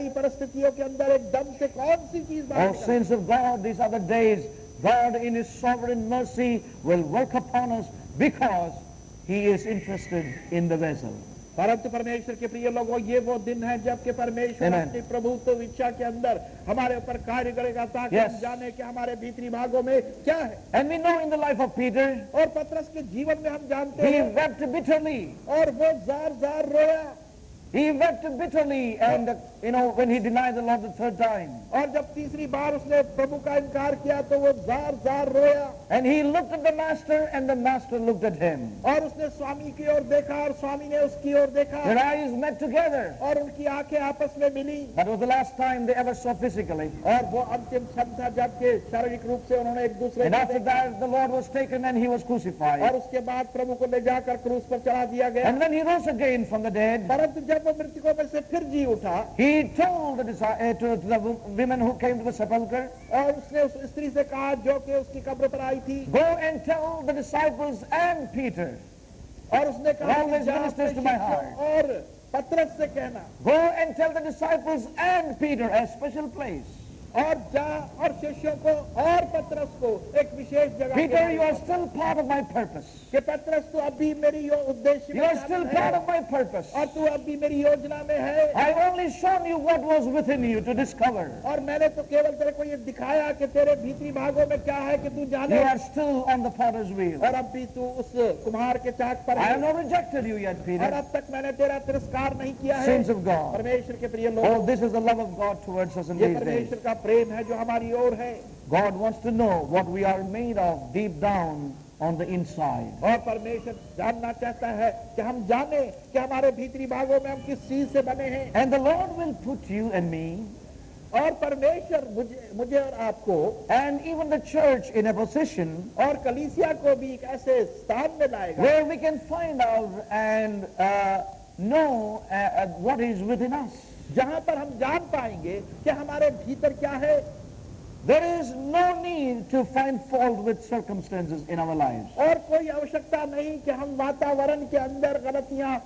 परिस्थितियों के अंदर एकदम से कौन सी चीज Oh, बाहर निकल saints of God, these are the days God in His sovereign mercy will work upon us because He is interested in the vessel. परंतु परमेश्वर के प्रिय लोगों, ये वो दिन है जबकि परमेश्वर Amen. अपनी प्रभुत्व इच्छा के अंदर हमारे ऊपर कार्य करेगा ताकि Yes. हम जाने कि हमारे भीतरी भागों में क्या है। And we know in the life of Peter, और पतरस के जीवन में हम जानते he हैं wept bitterly. और वो जार जार रोया। He wept bitterly, and when he denied the Lord the third time. और जब तीसरी बार उसने प्रभु का इनकार किया तो वो जार जार रोया। And he looked at the master, and the master looked at him. और उसने स्वामी की ओर देखा और स्वामी ने उसकी ओर देखा Their eyes met together. और उनकी आंखें आपस में मिली। That was the last time they ever saw physically. और वो अंतिम क्षण था जबकि शारीरिक रूप से उन्होंने एक दूसरे And को after देखा। that, the Lord was taken and he was crucified. और उसके बाद प्रभु को ले जाकर क्रूस पर चढ़ा दिया गया। And when he rose again from the dead, परंतु जब वो मृतकों में से फिर जी उठा he told to the women who came to the sepulchre, और उसने उस स्त्री से कहा जो कि उसकी कब्र पर आई थी, go and tell the disciples and Peter, और उसने कहा कि Always जा ministers अपने to my शिष्यों heart. और पतरस से कहना, go and tell the disciples and Peter, a special place. और जा और शिष्यों को और पतरस को एक विशेष जगह Peter, के you are still part of my purpose. कि पतरस तू अभी मेरी यो उद्देश्य You में are still शामिल part है of my purpose. और तू अभी मेरी योजना में है। I've only shown you what was within you to discover. और मैंने तो केवल तेरे को ये दिखाया कि तेरे भीतरी भागों में क्या है कि तू You जाने। are still on the potter's wheel. और अब भी तू उस कुम्हार के चाक पर I have है not rejected you yet, और Peter. अब तक मैंने तेरा तिरस्कार नहीं किया है। Saints of God. परमेश्वर के प्रिय लोग, Oh, this is the love of God towards us in ये these days. परमेश्वर का प्रेम है जो हमारी ओर है। God wants to know what we are made of deep down on the inside. और परमेश्वर जानना चाहता है कि हम जाने कि हमारे भीतरी भागों में हम किस चीज से बने हैं। And the Lord will put you and me और परमेश्वर मुझे और आपको and even the church in a position और कलीसिया को भी एक ऐसे स्थान में लाएगा where we can find out and know what is within us. जहां पर हम जान पाएंगे कि हमारे भीतर क्या है। There is no need to find fault with circumstances in our lives. और कोई आवश्यकता नहीं कि हम वातावरण के अंदर गलतियां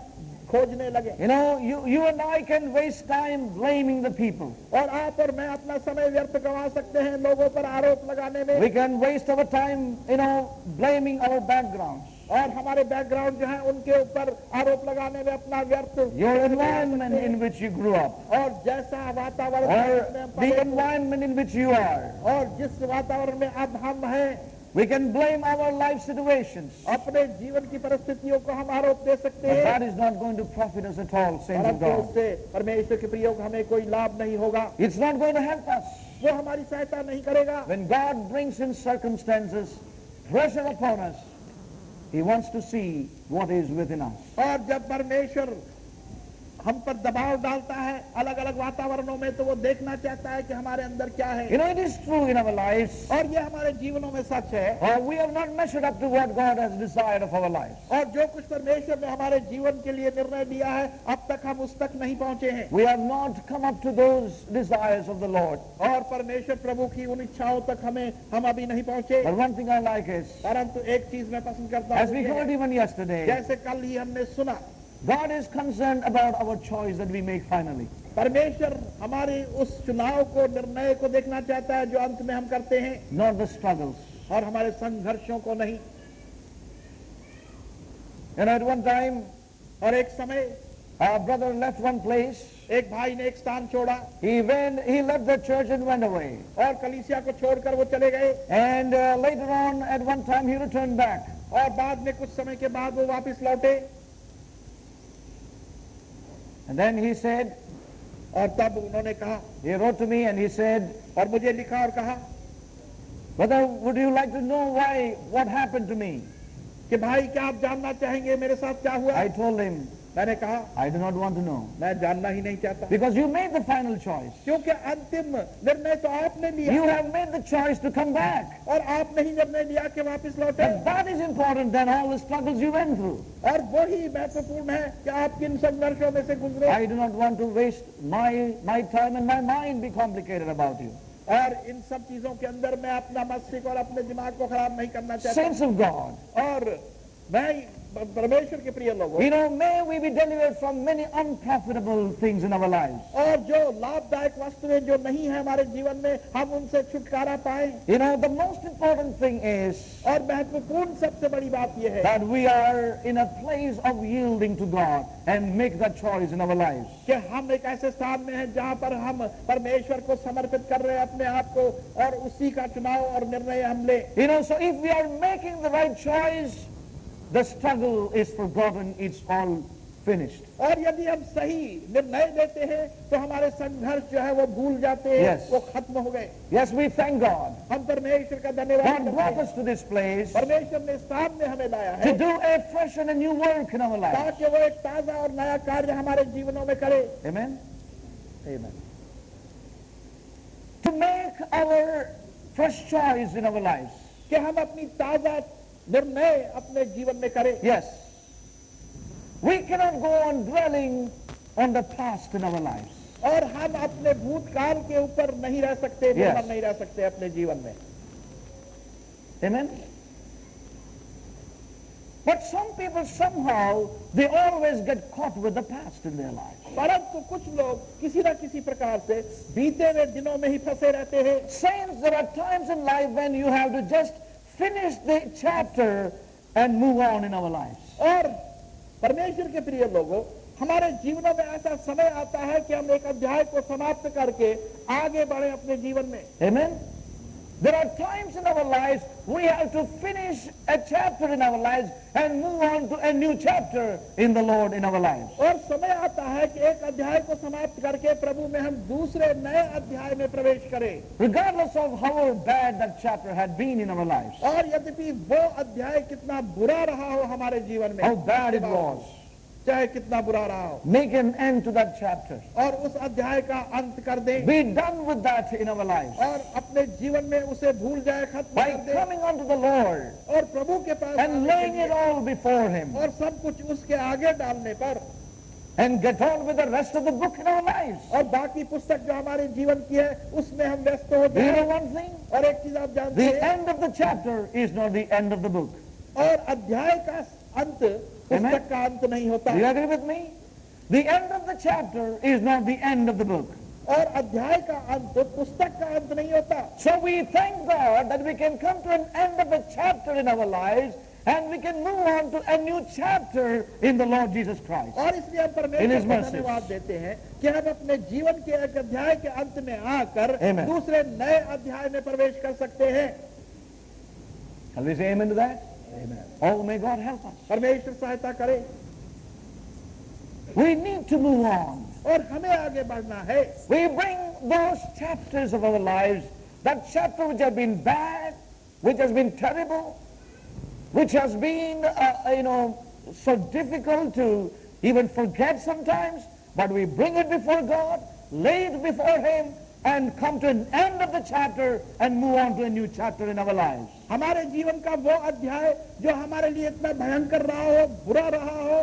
खोजने लगे। You know, you and I can waste time blaming the people. और आप और मैं अपना समय व्यर्थ गंवा सकते हैं लोगों पर आरोप लगाने में। We can waste our time, blaming our backgrounds. और हमारे बैकग्राउंड जो है उनके ऊपर आरोप लगाने में अपना व्यर्थ। Your environment in which you grew up, और जैसा वातावरण or में हम the पले, environment in which you are. और जिस वातावरण में अब हम हैं, We can blame our life situations. अपने जीवन की परिस्थितियों को हम आरोप दे सकते But हैं। that is not going to profit us at all, saints of परंतु God. उससे परमेश्वर के प्रिय हमें कोई लाभ नहीं होगा। It's not going to help us. वो हमारी सहायता नहीं करेगा। When God brings in circumstances, pressure upon us, He wants to see what is within us. और जब परमेश्वर हम पर दबाव डालता है अलग अलग वातावरणों में, तो वो देखना चाहता है कि हमारे अंदर क्या है। It is true in our lives. और ये हमारे जीवनों में सच है। We have not measured up to what God has desired of our lives. और जो कुछ परमेश्वर ने हमारे जीवन के लिए निर्णय लिया है, अब तक हम उस तक नहीं पहुंचे हैं। We have not come up to those desires of the Lord. और परमेश्वर प्रभु की उन इच्छाओं तक हम अभी नहीं पहुंचे। But one thing I like is, परंतु एक चीज मैं पसंद करता as we heard हूँ, even yesterday, जैसे कल ही हमने सुना, God is concerned about our choice that we make finally. परमेश्वर हमारे उस चुनाव को, निर्णय को देखना चाहता है जो अंत में हम करते हैं, Not the struggles. और हमारे संघर्षों को नहीं। And at one time, और एक समय our brother left one place. एक भाई ने एक स्थान छोड़ा He left the church and went away. और कलीसिया को छोड़कर वो चले गए। And later on, at one time, he returned back. और बाद में कुछ समय के बाद वो वापस लौटे। And then he said, और तब उन्होंने कहा, he wrote to me and he said, और मुझे लिखा और कहा, brother, would you like to know what happened to me? कि भाई क्या आप जानना चाहेंगे मेरे साथ क्या हुआ? I told him, मैंने कहा I do not want to know. मैं जानना ही नहीं चाहता, Because you made the final choice. क्योंकि अंतिम निर्णय तो आपने लिया। You have made the choice to come back. और आपने ही निर्णय लिया कि वापस लौटे। But that is important than all the struggles you went through. और वही महत्वपूर्ण है कि आप किन संघर्षों में से गुजरे। I do not want to waste my time and my mind be complicated about you. और इन सब चीजों के अंदर मैं अपना मस्तिष्क और अपने दिमाग को खराब नहीं करना चाहता। Saints of God, और मैं परमेश्वर के प्रिय लोगों, You know, may we be delivered from many unprofitable things in our lives. और जो लाभदायक वस्तुएं जो नहीं है हमारे जीवन में, हम उनसे छुटकारा पाएं। You know, the most important thing is और महत्वपूर्ण सबसे बड़ी बात यह है that we are in a place of yielding to God and make that choice in our lives. कि हम एक ऐसे स्थान में हैं जहां पर हम परमेश्वर को समर्पित कर रहे हैं अपने आप को, और उसी का चुनाव और निर्णय हम ले। You know, so if we are making the right choice, the struggle is forgotten, it's all finished. और यदि हम सही निर्णय लेते हैं तो हमारे संघर्ष जो है वो भूल जाते हैं, Yes. वो खत्म हो गए। Yes, we thank God. हम परमेश्वर का धन्यवाद God करते brought हैं। us to this place परमेश्वर ने स्थान में हमें लाया to है do a fresh and a new work in our lives. ताकि वो एक ताजा और नया कार्य हमारे जीवनों में करे। Amen? Amen. To make our fresh choice in our lives. कि हम अपनी ताजा निर्णय अपने जीवन में करें। Yes. We cannot go on dwelling on the past in our lives. और हम अपने भूतकाल के ऊपर नहीं रह सकते, Yes. निर्भर नहीं रह सकते अपने जीवन में। Amen? But some people somehow, they always get caught with the past in their lives. परंतु कुछ लोग किसी न किसी प्रकार से बीते हुए दिनों में ही फंसे रहते हैं। Saints, there are times in life when you have to just finish the chapter and move on in our lives. और परमेश्वर के प्रिय लोगों, हमारे जीवनों में ऐसा समय आता है कि हम एक अध्याय को समाप्त करके आगे बढ़े अपने जीवन में। Amen? There are times in our lives we have to finish a chapter in our lives and move on to a new chapter in the Lord in our lives. और समय आता है कि एक अध्याय को समाप्त करके प्रभु में हम दूसरे नए अध्याय में प्रवेश करें। Regardless of how bad that chapter had been in our lives, और यद्यपि वो अध्याय कितना बुरा रहा हो हमारे जीवन में, how bad it was, चाहे कितना बुरा रहा हो, make an end to that chapter. और उस अध्याय का अंत कर दें Be done with that in our lives. और अपने जीवन में उसे भूल जाए, खत्म By कर दें coming unto the Lord और प्रभु के पास and आने laying के it लिए all before Him और सब कुछ उसके आगे डालने पर and get on with the rest of the book in our lives. और बाकी पुस्तक जो हमारे जीवन की है उसमें हम व्यस्त हो Do you know जाए। one thing? और एक चीज आप जानते The हैं, end of the chapter is not the end of the book. और अध्याय का अंत पुस्तक का अंत नहीं होता, Do you agree with me? The end of the chapter is not the end of the book. और अध्याय का अंत पुस्तक का अंत नहीं होता। So we thank God that we can come to an end of a chapter in our lives and we can move on to a new chapter in the Lord Jesus Christ. और इसलिए हम In परमेश्वर His को mercies. धन्यवाद देते हैं कि हम अपने जीवन के एक अध्याय के अंत में आकर Amen. दूसरे नए अध्याय में प्रवेश कर सकते हैं। Shall we say amen to that? Amen. Oh, may God help us. परमेश्वर सहायता करे We need to move on. और हमें आगे बढ़ना है। We bring those chapters of our lives, that chapter which has been bad, which has been terrible, which has been, so difficult to even forget sometimes, but we bring it before God, lay it before Him, and come to an end of the chapter and move on to a new chapter in our lives. हमारे जीवन का वो अध्याय जो हमारे लिए इतना भयंकर रहा हो, बुरा रहा हो,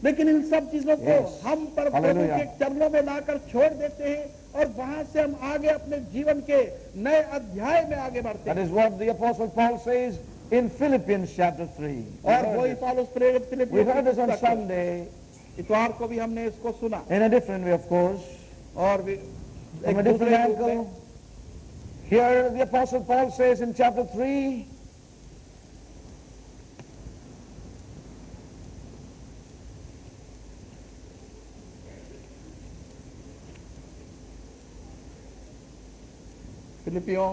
लेकिन इन सब चीजों को Yes. हम प्रभु Hallelujah. के चरणों में लाकर छोड़ देते हैं और वहां से हम आगे अपने जीवन के नए अध्याय में आगे बढ़ते That हैं। is what the Apostle Paul says in Philippians chapter 3. और वही पौलुस प्रेरित We फिलिप्पियों heard this on की पुस्तक, Sunday इतवार को भी हमने इसको सुना in a different way, of course, और from एक a different दूसरे रूप में। angle. Here the Apostle Paul says in chapter 3, फिलिपियों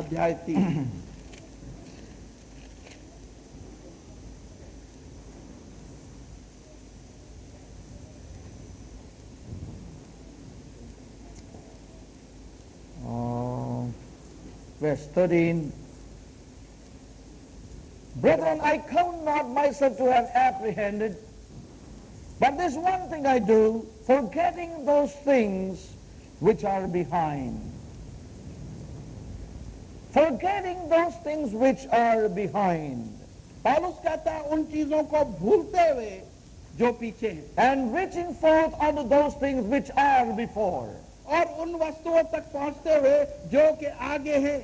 अध्याय 3 verse 13. Brethren, I count not myself to have apprehended, but this one thing I do, forgetting those things which are behind. Forgetting those things which are behind. पौलुस कहता है उन चीजों को भूलते हुए जो पीछे हैं And reaching forth unto those things which are before. और उन वस्तुओं तक पहुंचते हुए जो कि आगे हैं।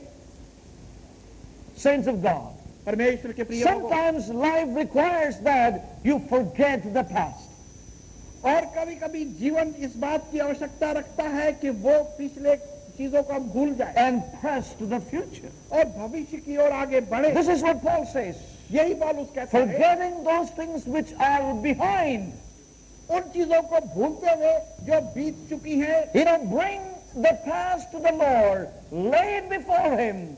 Saints of God, परमेश्वर के प्रिय लोगों, Sometimes life requires that you forget the past. और कभी कभी जीवन इस बात की आवश्यकता रखता है कि वो पिछले चीजों को हम भूल जाए and press to the future. और भविष्य की ओर आगे बढ़े। This is what Paul says. यही पौलुस कहता है, Forgetting those things which are behind. उन चीजों को भूलते हुए जो बीत चुकी हैं, Bring the past to the Lord, lay it before Him,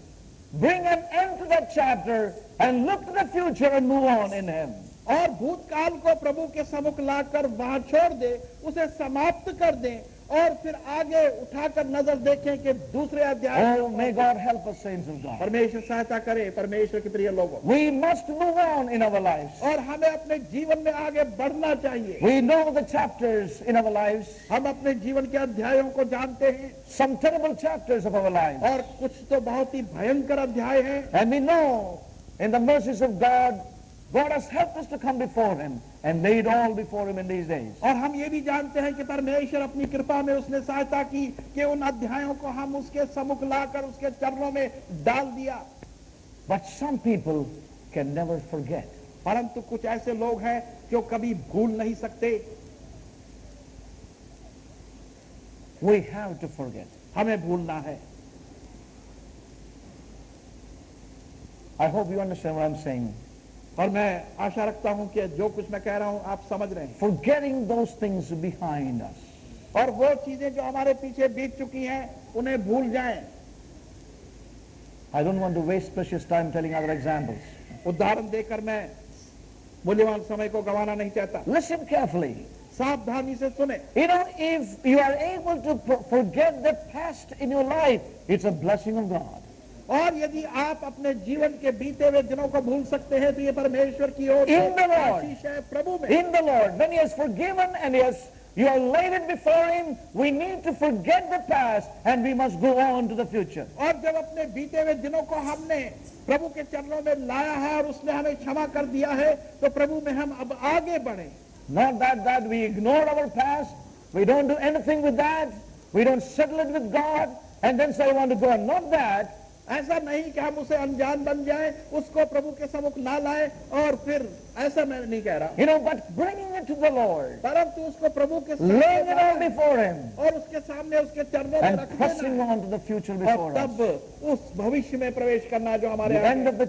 bring an end to that chapter, and look to the future and move on in Him. और भूतकाल को प्रभु के सम्मुख लाकर वहां छोड़ दे, उसे समाप्त कर दें और फिर आगे उठाकर नजर देखें कि दूसरे अध्याय। Oh, may God help us, saints of God. परमेश्वर सहायता करे, परमेश्वर के प्रिय लोगों। We must move on in our lives. और हमें अपने जीवन में आगे बढ़ना चाहिए। We know the chapters in our lives, हम अपने जीवन के अध्यायों को जानते हैं some terrible chapters of our lives. और कुछ तो बहुत ही भयंकर अध्याय हैं। And we know in the mercies of God, God has helped us to come before Him and lay it all before Him in these days. और हम ये भी जानते हैं कि परमेश्वर अपनी कृपा में उसने सहायता की कि उन अध्यायों को हम उसके सम्मुख लाकर उसके चरणों में डाल दिया। But some people can never forget. परंतु कुछ ऐसे लोग हैं जो कभी भूल नहीं सकते। We have to forget. हमें भूलना है। I hope you understand what I'm saying. और मैं आशा रखता हूं कि जो कुछ मैं कह रहा हूं आप समझ रहे हैं। Forgetting those things behind us. और वो चीजें जो हमारे पीछे बीत चुकी हैं उन्हें भूल जाएं। I don't want to waste precious time telling other examples. उदाहरण देकर मैं मूल्यवान समय को गंवाना नहीं चाहता। Listen carefully. सावधानी से सुने। If you are able to forget the past in your life, it's a blessing of God. और यदि आप अपने जीवन के बीते हुए दिनों को भूल सकते हैं तो ये परमेश्वर की ओर In the Lord. आशीष है प्रभु में। In the Lord, when He has forgiven and you are laid it before Him, we need to forget the past and we must go on to the future. और जब अपने बीते हुए दिनों को हमने प्रभु के चरणों में लाया है और उसने हमें क्षमा कर दिया है तो प्रभु में हम अब आगे बढ़े। Not that we ignore our past, we don't do anything with that, we don't settle it with God and then say I want to go on. Not that. ऐसा नहीं कि हम उसे अनजान बन जाएं, उसको प्रभु के सम्मुख ना लाएं और फिर ऐसा मैं नहीं कह रहा। But bringing it to the Lord, परंतु उसको प्रभु के laying it all before Him, और उसके सामने उसके चरणों में and रख pressing देना on to the future और before us. तब उस भविष्य में प्रवेश करना जो हमारे The आगे end of the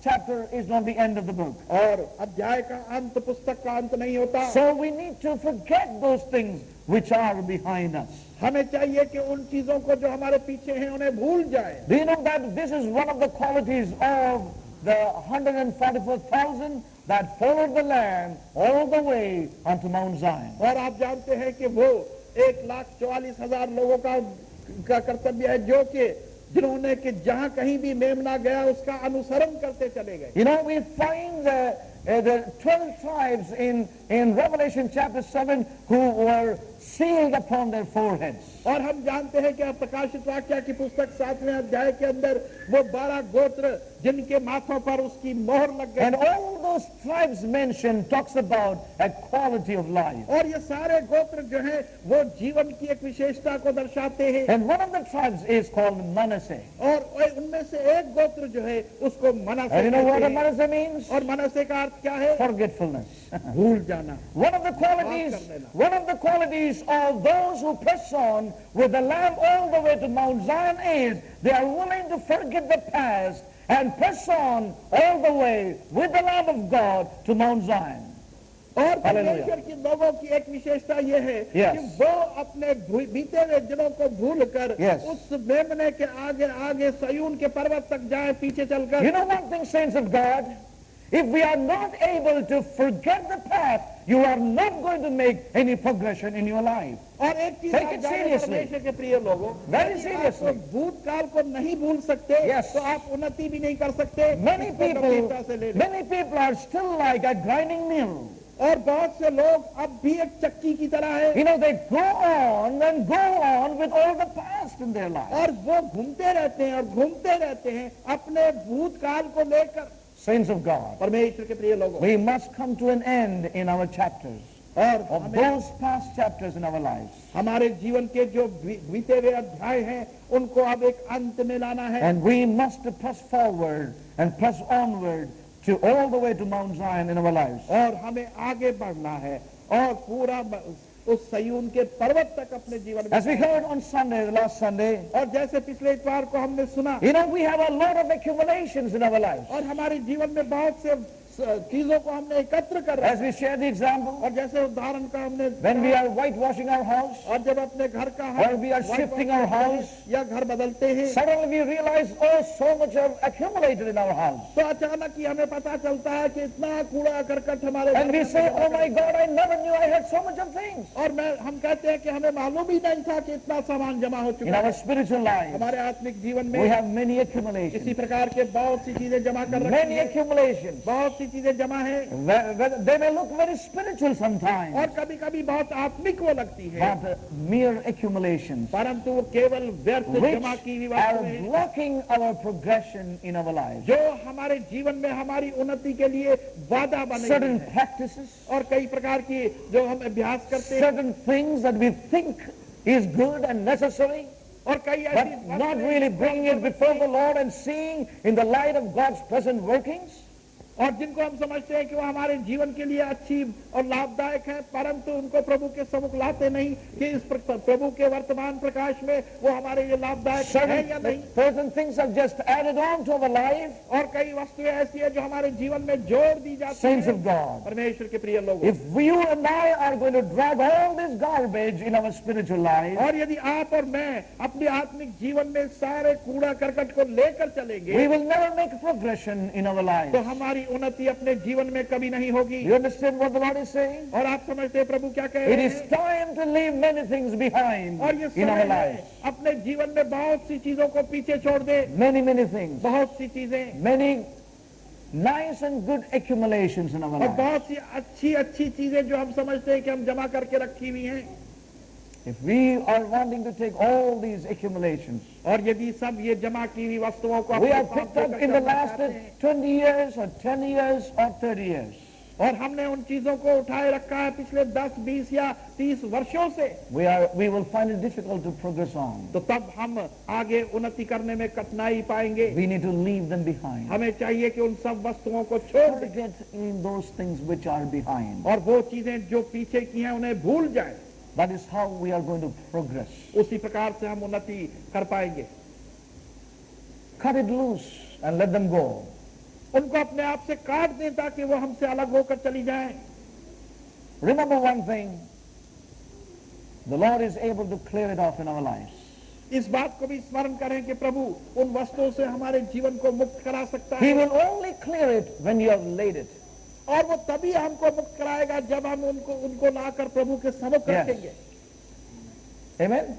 chapter is not the end of the book. और अध्याय का अंत पुस्तक का अंत नहीं होता। So we need to forget those things which are behind us. हमें चाहिए कि उन चीजों को जो हमारे पीछे हैं उन्हें भूल जाए। Do you know that this is one of the qualities of the 144,000 that followed the Lamb all the way unto Mount Zion? और आप जानते हैं कि वो 1,44,000 लोगों का कर्तव्य है जो कि जिन्होंने कि जहां कहीं भी मेमना गया उसका अनुसरण करते चले गए। We find the 12 tribes in Revelation chapter 7 who were sealed upon their foreheads. और हम जानते हैं कि प्रकाशित वाक्य की पुस्तक 7वें अध्याय के अंदर वो 12 गोत्र जिनके माथों पर उसकी मोहर लग गई। And all those tribes mentioned talks about a quality of life. और ये सारे गोत्र जो हैं वो जीवन की एक विशेषता को दर्शाते हैं। And one of the tribes is called Manasseh. और उनमें से एक गोत्र जो है उसको मनस्से And you know what कहते हैं। Manasseh means? और मनस्से का अर्थ क्या है? Forgetfulness. भूल जाना। One of the qualities of those who press on with the Lamb all the way to Mount Zion is they are willing to forget the past and press on all the way with the Lamb of God to Mount Zion. और परमेश्वर के लोगों की एक विशेषता ये है कि वो अपने बीते हुए दिनों को भूलकर उस मेमने के आगे आगे सयून के पर्वत तक जाए पीछे चलकर। You know one thing, saints of God, if we are not able to forget the past, you are not going to make any progression in your life. और एक चीज Take it seriously. परमेश्वर के प्रिय लोगों, Very seriously. आप भूतकाल को नहीं भूल सकते तो आप उन्नति भी नहीं कर सकते। Many people are still like a grinding mill. और बहुत से लोग अब भी एक चक्की की तरह है। They go on and go on with all the past in their life. और वो घूमते रहते हैं और घूमते रहते हैं अपने भूतकाल को लेकर। Saints of God, परमेश्वर के प्रिय लोगों, we must come to an end in our chapters. of those past chapters in our lives. हमारे जीवन के जो बीते हुए अध्याय हैं उनको अब एक अंत में लाना है. And we must press forward and press onward to all the way to Mount Zion in our lives. और हमें आगे बढ़ना है और पूरा उस सयून के पर्वत तक अपने जीवन में. As we heard on Sunday, the last Sunday, और जैसे पिछले इतवार को हमने सुना, we have a lot of accumulations in our lives. और हमारे जीवन में बहुत से चीजों को हमने एकत्र कर रहे हैं. As we share the example, और जैसे उदाहरण का हमने, when we are whitewashing our house, और जब अपने घर का or we are shifting our house, या घर बदलते हैं, suddenly we realize, oh, so much have accumulated in our house. तो अचानक ही हमें पता चलता है कि इतना कूड़ा करकट हमारे, and we say, oh my God, I never knew I had so much of things. और हम कहते हैं कि हमें मालूम ही नहीं था कि इतना सामान जमा हो चुका है. In our spiritual life, हमारे आत्मिक जीवन में we have many accumulations. इसी प्रकार के बहुत सी चीजें जमा कर रखी Many accumulations. बहुत सी चीजें जमा है. They may look very spiritual sometimes, और कभी-कभी बहुत आत्मिक वो लगती है, but mere accumulations, परंतु वो केवल व्यर्थ जमा की हुई which are वस्तुएं हैं, blocking our progression in our lives. जो हमारे जीवन में हमारी उन्नति के लिए बाधा बने Certain हैं. practices, और कई प्रकार की जो हम अभ्यास करते हैं, certain things that we think is good and necessary, और कई but ऐसी not really bringing it before the Lord and seeing in the light of God's present workings. और जिनको हम समझते हैं कि वो हमारे जीवन के लिए अच्छी और लाभदायक है, परंतु उनको प्रभु के सम्मुख लाते नहीं कि इस प्रभु के वर्तमान प्रकाश में वो हमारे लिए लाभदायक है या नहीं. Certain things are just added on to our life. और कई वस्तुएं ऐसी है जो हमारे जीवन में जोड़ दी जाती Saints है. of God, परमेश्वर के प्रिय लोगों, if you and I are going to drag all this garbage in our spiritual life, और यदि आप और मैं अपने आत्मिक जीवन में सारे कूड़ा करकट को लेकर चलेंगे, we will never make progression in our lives. तो हमारी उन्नति अपने जीवन में कभी नहीं होगी. You understand what the Lord is saying? और आप समझते हैं प्रभु क्या कह It रहे is हैं? time to leave many things behind और ये in our समय lives. है अपने जीवन में बहुत सी चीजों को पीछे छोड़ दे. Many things. बहुत सी चीजें, Many nice and good accumulations in our और lives. बहुत सी अच्छी चीजें जो हम समझते हैं कि हम जमा करके रखी हुई हैं. If we are wanting to take all these accumulations, और यदि सब ये जमा की हुई वस्तुओं को we अपने have पास picked up लेकर in the चलना last चाहते हैं, 20 years or 10 years or 30 years, और हमने उन चीजों को उठाए रखा है पिछले 10, 20 या 30 वर्षों से, we will find it difficult to progress on. तो तब हम आगे उन्नति करने में कठिनाई पाएंगे. We need to leave them behind. हमें चाहिए कि उन सब वस्तुओं को छोड़ दें Forget in those things which are behind. और वो चीजें जो पीछे की हैं उन्हें भूल जाए. That is how we are going to progress. उसी प्रकार से हम उन्नति कर पाएंगे. Cut it loose and let them go. उनको अपने आप से काट दें ताकि वो हमसे अलग होकर चली जाएं. Remember one thing, the Lord is able to clear it off in our lives. इस बात को भी स्मरण करें कि प्रभु उन वस्तुओं से हमारे जीवन को मुक्त करा सकता He है. will only clear it when you have laid it. और वो तभी हमको मुक्त कराएगा जब हम उनको लाकर प्रभु के सम्मुख Yes. रखेंगे. Amen?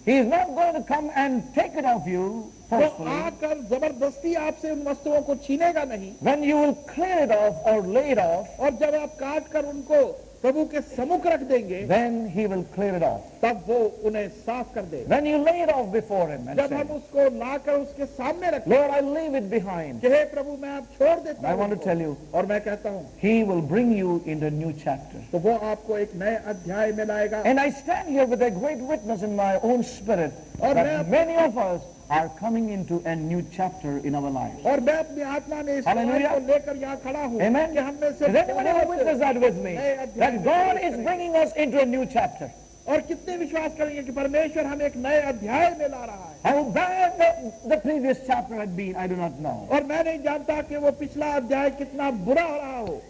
He is not going to come and take it off you वो forcefully. आकर जबरदस्ती आपसे उन वस्तुओं को छीनेगा नहीं. When you will clear it off or lay it off, और जब आप काट कर उनको प्रभु के सम्मुख रख देंगे, then He will clear it off. तब वो उन्हें साफ कर देगा. When you lay it off before Him and जब हम say, उसको लाकर उसके सामने रखें, Lord, I leave it behind. कि हे प्रभु मैं आप छोड़ देता I हूं want to उसको. tell you, और मैं कहता हूं, He will bring you into a new chapter. तो वो आपको एक नए अध्याय में लाएगा. And I stand here with a great witness in my own spirit और that many of us are coming into a new chapter in our lives. और मैं अपनी आत्मा में इस Hallelujah. बात को लेकर यहाँ खड़ा हूँ Amen. कि हम में से Does anybody have a witness that with me? नए अध्याय That में God प्रवेश is करेंगे. bringing us into a new chapter. और कितने विश्वास करेंगे कि परमेश्वर हमें एक नए अध्याय में ला रहा है. How bad the previous chapter had been, I do not know. और मैं नहीं जानता कि वो पिछला अध्याय कितना बुरा रहा हो.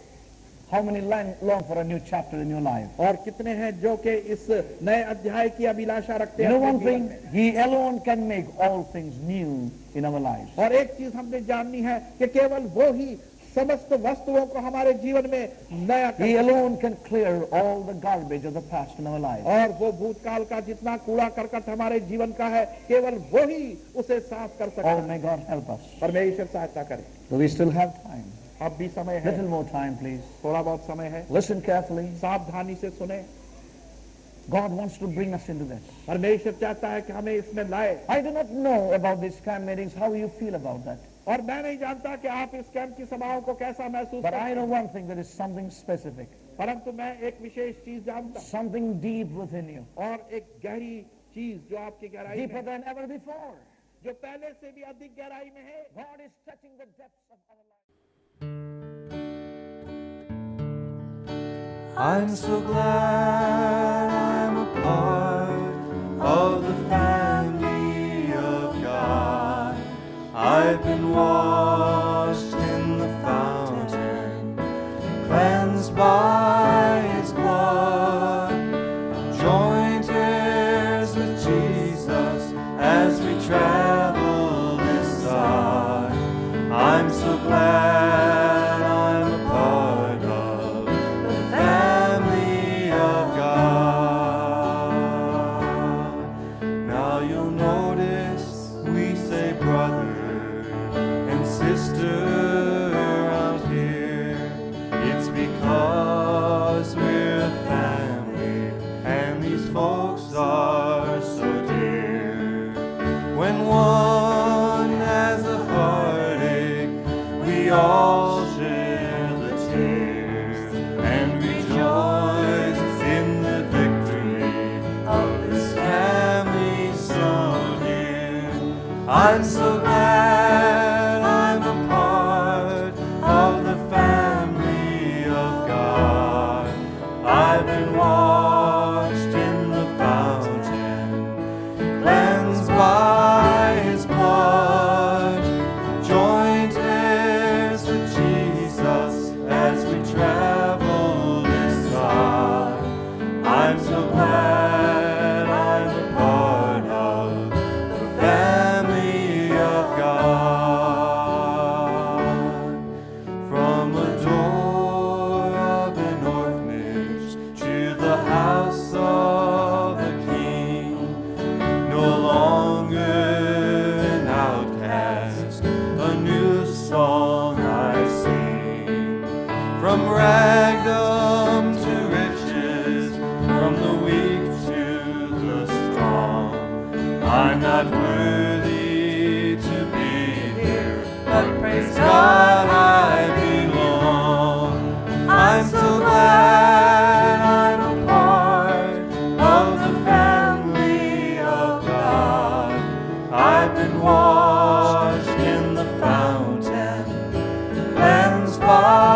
How many long for a new chapter in your life? और कितने हैं जो कि इस नए अध्याय की अभिलाषा रखते You हैं know अपने one जीवन thing? में. He alone can make all things new in our lives. और एक चीज हमने जाननी है कि केवल वो ही समस्त वस्तुओं को हमारे जीवन में नया कर He सकता है. alone can clear all the garbage of the past in our lives. और वो भूतकाल का जितना कूड़ा करकट हमारे जीवन का है केवल वो ही उसे साफ कर सकता Oh, है. may God help us. परमेश्वर सहायता करे. Do we still have time? अब भी समय है, Little more time, please. थोड़ा बहुत समय है. Listen carefully. सावधानी से सुने. God wants to bring us into this. परमेश्वर चाहता है कि हमें इसमें लाए. I do not know about these camp meetings, how you feel about that. और मैं नहीं जानता कि आप इस कैंप की सभाओं को कैसा महसूस But करते I हैं. know one thing, there is something specific. परंतु मैं एक विशेष चीज जानता हूं, something deep within you, और एक गहरी चीज जो आपकी गहराई में deeper है, than ever before. जो पहले से भी अधिक गहराई में है। God is touching the depths of our life. I'm so glad I'm a part of the family of God. I've been washed in the fountain, cleansed by His blood, joint heirs with Jesus as we travel this side. I'm so glad I'm a part of the family of God. Now you'll notice we say brother and sister out here. It's because we're a family and these folks are so dear. When one has a heartache, we all share the tears and rejoice in the victory of this family so dear. I'm so glad I'm a part of the family of God. I've been washed in the fountain, cleansed by His blood, joint heirs with Jesus as we travel this side. I'm so glad I'm a part of the family of God. From a door of an orphanage to the house of a king, no longer an outcast, a new song I sing. From ragdom to riches, from the weak to the strong, I'm not worthy to be here, but praise God I belong. I'm so glad I'm a part of the family of God. I've been washed in the fountain, cleansed by